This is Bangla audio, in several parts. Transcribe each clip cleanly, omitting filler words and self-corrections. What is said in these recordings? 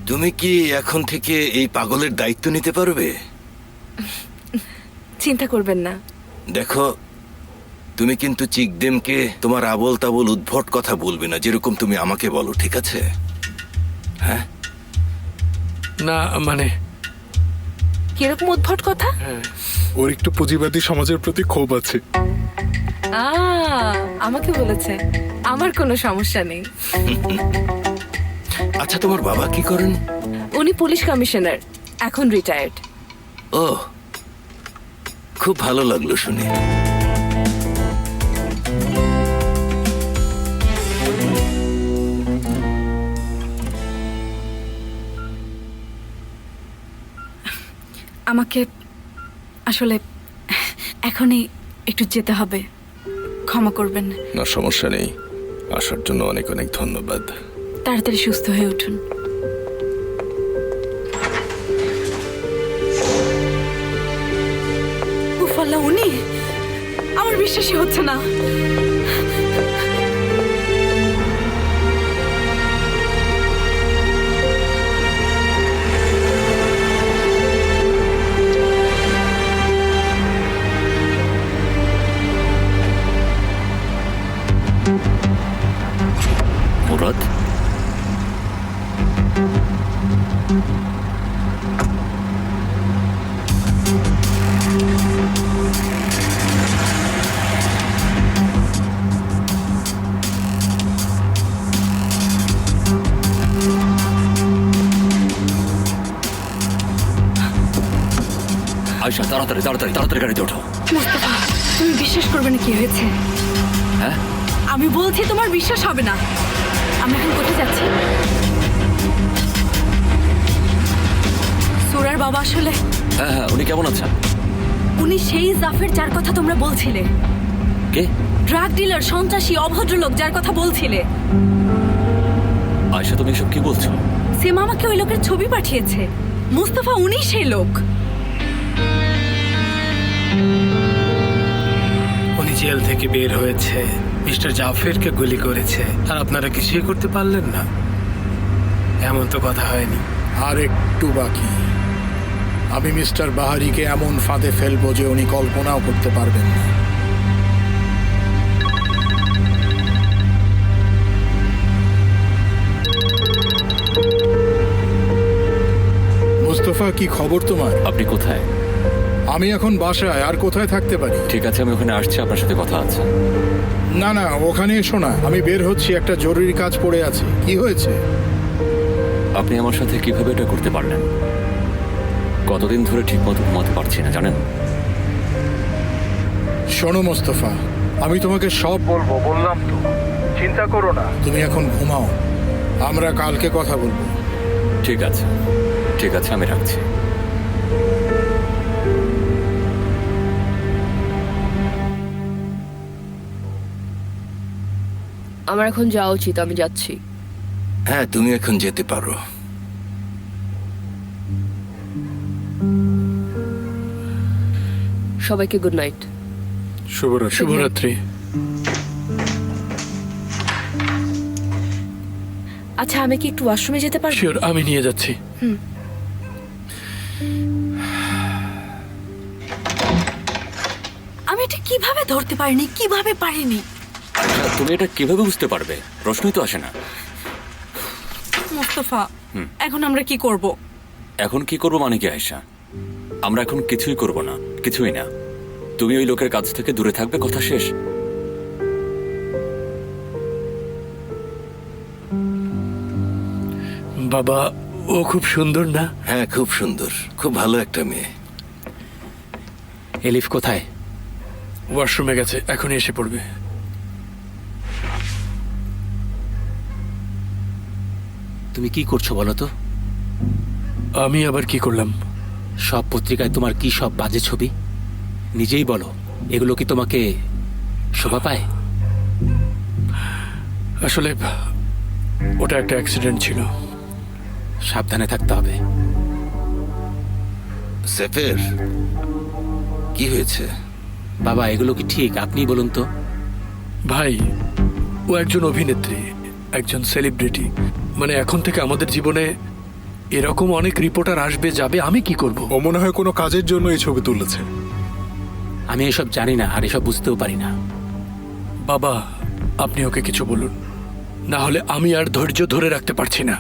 তুমি কি এখন থেকে এই পাগলের দায়িত্ব নিতে পারবে? চিন্তা করবেন না। দেখো, তুমি কিন্তু চিকদেমকে তোমার আবোল তাবোল উদ্ভট কথা বলবে না, যেরকম তুমি আমাকে বলো, ঠিক আছে? হ্যাঁ না মানে কিরকম উদ্ভট কথা? ওর একটু পুঁজিবাদী সমাজের প্রতি ক্ষোভ আছে। আমাকে বলেছে, আমার কোনো সমস্যা নেই। আচ্ছা, তোমার বাবা কি করেন? উনি পুলিশ কমিশনার, এখন রিটায়ার্ড। ও, খুব ভালো লাগলো শুনে। আমাকে আসলে এখনই একটু যেতে হবে, ক্ষমা করবেন। না, সমস্যা নেই। আসার জন্য অনেক অনেক ধন্যবাদ। তাড়াতাড়ি সুস্থ হয়ে উঠুন। উফাল্লা, উনি? আমার বিশ্বাসই হচ্ছে না। মুরাদ, আয়শা, তাড়াতাড়ি তাড়াতাড়ি তাড়াতাড়ি গাড়িতে ওঠো। মুস্তাফা, তুমি বিশ্বাস করবে না কি হয়েছে। হ্যাঁ, আমি বলছি তোমার বিশ্বাস হবে না। আমি এখন কোথায় যাচ্ছি? সুরার বাবা আসলে হ্যাঁ হ্যাঁ, উনি কেমন আছেন? উনি সেই জাফর যার কথা তোমরা বলছিলে। কে? ড্রাগ ডিলার, সন্ত্রাসী, অভদ্রলোক যার কথা বলছিলে। আয়শা, তুমি এসব কি বলছো? সিম আমাকে ওই লোকের ছবি পাঠিয়েছে। মুস্তাফা উনি সেই লোক। উনি জেল থেকে বের হয়েছে, মিস্টার জাফরকে গুলি করেছে, আর আপনারা কিছুই করতে পারলেন না? এমন তো কথা হয়নি। আর একটু বাকি। আমি মিস্টার বাহারিকে এমন ফাঁদে ফেলবো যে উনি কল্পনাও করতে পারবেন না। মুস্তফা, কি খবর তোমার? আপনি কোথায়? আমি এখন বাসায়, আর কোথায় থাকতে পারি? ঠিক আছে, আমি ওখানে আসছি, আপনার সাথে কথা আছে। না না, ওখানে এসো না, আমি বের হচ্ছি, একটা জরুরি কাজ পড়ে আছে। কি হয়েছে? আপনি আমার সাথে কিভাবে এটা করতে পারলেন? কতদিন ধরে ঠিক মতো ঘুমাতে পারছি না, জানেন? শোনো মোস্তফা, আমি তোমাকে সব বলবো, বললাম তো। চিন্তা করো না, তুমি এখন ঘুমাও, আমরা কালকে কথা বলবো। ঠিক আছে ঠিক আছে, আমি রাখছি। আমার এখন যাওয়া উচিত, আমি যাচ্ছি। হ্যাঁ, তুমি এখন যেতে পারো। সবাইকে গুড নাইট। শুভরাত্রি। আচ্ছা, আমি কি একটু ওয়াশরুমে যেতে পারবো? শিওর, আমি নিয়ে যাচ্ছি। আমি এটা কিভাবে ধরতে পারিনি, কিভাবে পারিনি? আয়শা, তুমি এটা কিভাবে বুঝতে পারবে? প্রশ্নই তো আসে না। মুস্তাফা, এখন আমরা কি করব? এখন কি করবো মানে কি আয়শা? আমরা এখন কিছুই করব না, কিছুই না। তুমি ওই লোকের কাছ থেকে দূরে থাকবে, কথা শেষ। বাবা, ও খুব সুন্দর না? হ্যাঁ, খুব সুন্দর, খুব ভালো একটা মেয়ে। এলিফ কোথায়? ওয়াশরুমে গেছে, এখনই এসে পড়বে। তুমি কি করছো বলো তো? আমি আবার কি করলাম? সব পত্রিকায় তোমার কি সব বাজে ছবি, নিজেই বলো। এগুলো কি তোমাকে শোভা পায়? আসলে ওটা একটা অ্যাক্সিডেন্ট ছিল। সাবধানে থাকতে হবে। সেফের, কি হয়েছে? বাবা, এগুলো কি ঠিক? আপনি বলুন তো। ভাই, ও একজন অভিনেত্রী, একজন সেলিব্রিটি। মানে এখন থেকে আমাদের জীবনে এরকম অনেক রিপোর্টার আসবে যাবে, আমি কি করব? ও মনে হয় কোনো কাজের জন্য এই ছবি তুলেছে। আমি এসব জানি না আর এসব বুঝতেও পারি না। বাবা, আপনি ওকে কিছু বলুন, না হলে আমি আর ধৈর্য ধরে রাখতে পারছি না।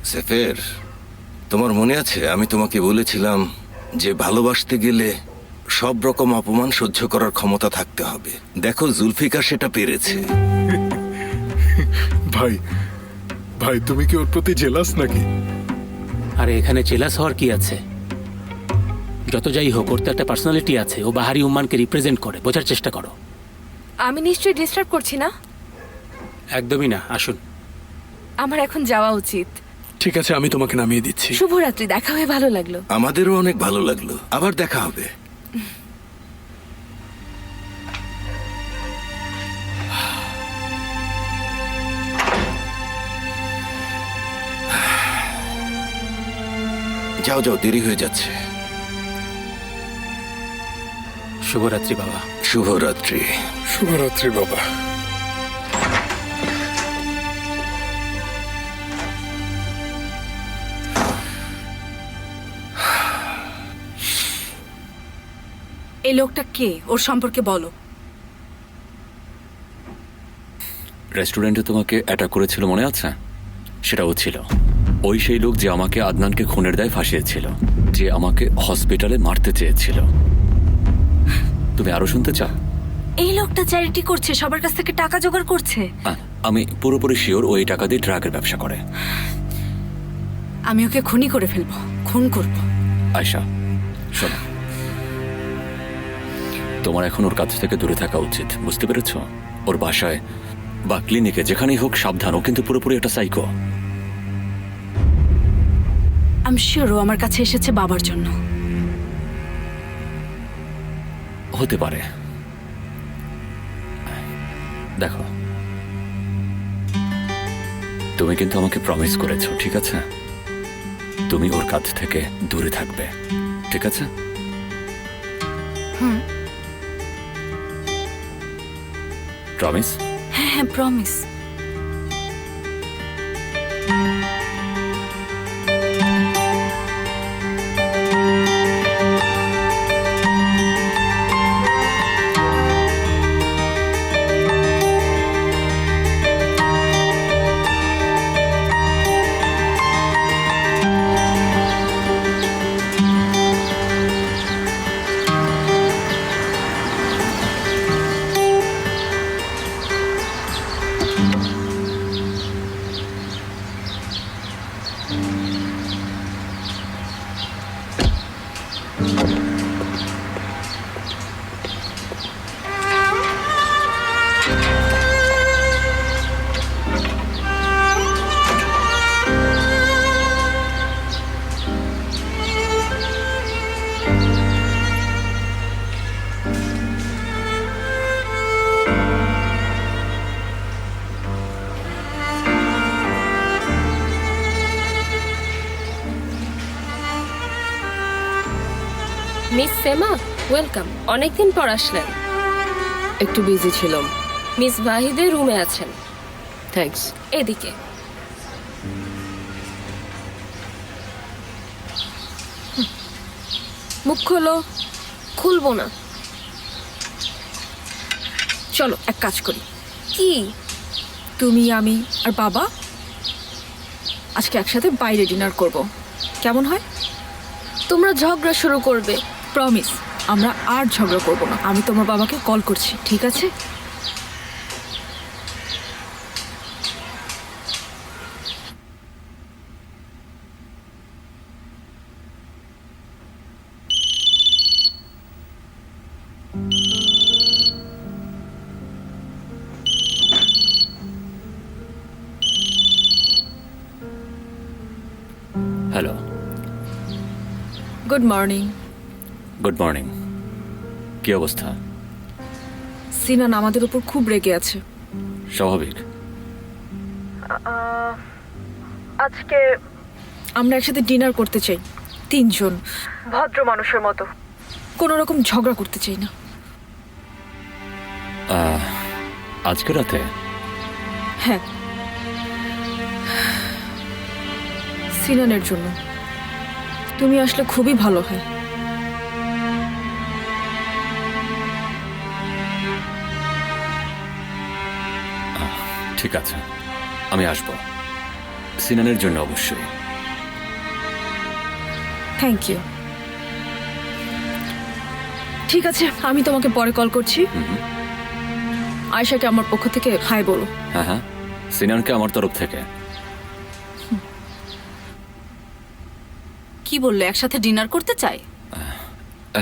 সেফের, তোমার মনে আছে আমি তোমাকে বলেছিলাম যে ভালোবাসতে গেলে সব রকম অপমান সহ্য করার ক্ষমতা থাকতে হবে। দেখো জুলফিকার সেটা পেরেছে। ভাই ভাই, তুমি কি ওর প্রতি জেলাস নাকি? আরে এখানে জেলাস হওয়ার কি আছে? যত যাই হোক, ওর তো একটা পার্সোনালিটি আছে। ও বাহারি উম্মানকে রিপ্রেজেন্ট করে, বোঝার চেষ্টা করো। আমি নিশ্চয়ই ডিস্টার্ব করছি না? একদমই না, আসুন। আমার এখন যাওয়া উচিত। ঠিক আছে, আমি তোমাকে নামিয়ে দিচ্ছি। শুভরাত্রি, দেখা হয়ে ভালো লাগলো। আমাদেরও অনেক ভালো লাগলো, আবার দেখা হবে। যাও যাও, দেরি হয়ে যাচ্ছে। শুভরাত্রি বাবা। শুভরাত্রি। শুভরাত্রি বাবা। এই লোকটা কে? ওর সম্পর্কে বলো। রেস্টুরেন্টে তোমাকে অ্যাটাক করেছিল মনে আছে? সেটা ও ছিল। ওই সেই লোক যে আমাকে আদনানকে খুনের দায়ে ফাঁসিয়েছিল, যে আমাকে হসপিটালে মারতে চেয়েছিল। তুমি আরো শুনতে চাও? এই লোকটা চ্যারিটি করছে, সবার কাছ থেকে টাকা জোগাড় করছে। আমি পুরোপুরি শিওর ওই টাকা দিয়ে ড্রাগের ব্যবসা করে। আমি ওকে খুনি করে ফেলবো, খুন করবো। আয়শা, শোনো, তোমার এখন ওর কাছ থেকে দূরে থাকা উচিত, বুঝতে পেরেছ? ওর বাসায় বা ক্লিনিকে যেখানেই হোক সাবধান, ও কিন্তু পুরোপুরি একটা সাইকো। আমি শিওর ও আমার কাছে এসেছে বাবার জন্য। হতে পারে। দেখো, তুমি কিন্তু আমাকে প্রমিস করেছো, ঠিক আছে? তুমি ওর কাছ থেকে দূরে থাকবে, ঠিক আছে? প্রমিস? হ্যাঁ হ্যাঁ, প্রমিস। Miss সেমা, welcome. অনেকদিন পর আসলেন। একটু বিজি ছিলাম। মিস ওয়াহিদে রুমে আছেন। থ্যাঙ্কস। এদিকে। মুখ খোলো। খুলবো না। চলো এক কাজ করি। কি? তুমি, আমি আর বাবা আজকে একসাথে বাইরে ডিনার করব, কেমন হয়? তোমরা ঝগড়া শুরু করবে? প্রমিস, আমরা আর ঝগড়া করব না। আমি তোমার বাবাকে কল করছি, ঠিক আছে? Hello. Good morning. Good morning. কি অবস্থা? সিনান আমাদের উপর খুব রেগে আছে। স্বাভাবিক। আজকে আমরা একসাথে ডিনার করতে চাই, তিনজন ভদ্র মানুষের মতো। কোনো রকম ঝগড়া করতে চাই না। আজকে রাতে? হ্যাঁ। সিনানের জন্য। তুমি আসলে খুবই ভালো হয়। ঠিক আছে, আমি আসবো। সিনানের জন্য অবশ্যই। Thank you. ঠিক আছে, আমি তোমাকে পরে কল করছি। আয়েশাকে আমার পক্ষ থেকে হাই বলো। হ্যাঁ হ্যাঁ, সিনানকে আমার তরফ থেকে। কি বললো, একসাথে ডিনার করতে চাই?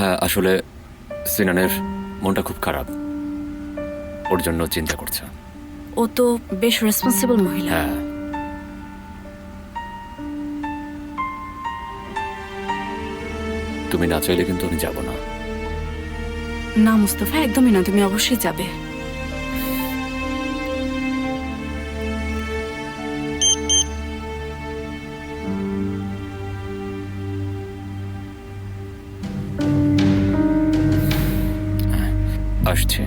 হ্যাঁ, আসলে সিনানের মনটা খুব খারাপ, ওর জন্য চিন্তা করছে। ও তো বেশ রেসপন্সিবল মহিলা। হ্যাঁ, তুমি না চাইলে কিন্তু আমি যাব না। না মুস্তফা, একদমই না, তুমি অবশ্যই যাবে। আসছে।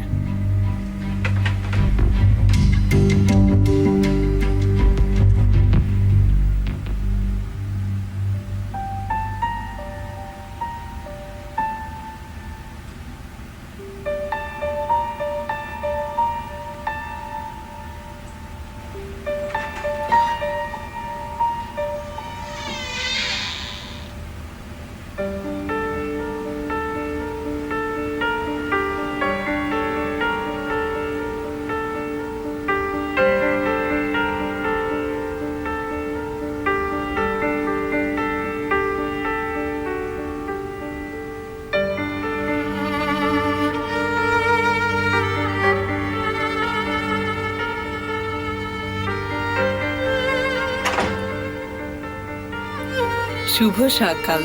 শুভ সকাল।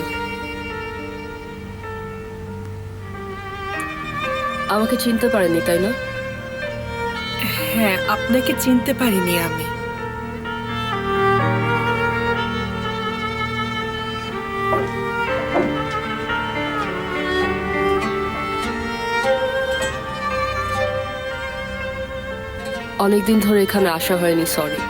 আমাকে চিনতে পারেনি তাই না? হ্যাঁ, আপনাকে চিনতে পারিনি আমি। অনেকদিন ধরে এখানে আসা হয়নি, সরি।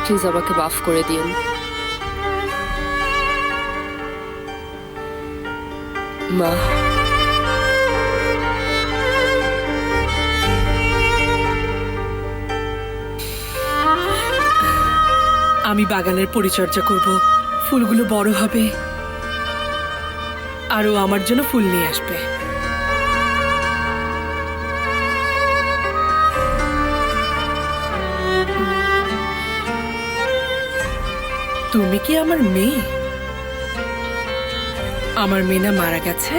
প্লিজ আমাকে মাফ করে দিন। মা, আমি বাগানের পরিচর্যা করব, ফুলগুলো বড় হবে, আরও আমার জন্য ফুল নিয়ে আসবে। তুমি কি আমার মেয়ে? আমার মেয়ে না মারা গেছে?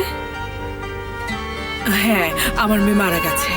হ্যাঁ, আমার মেয়ে মারা গেছে।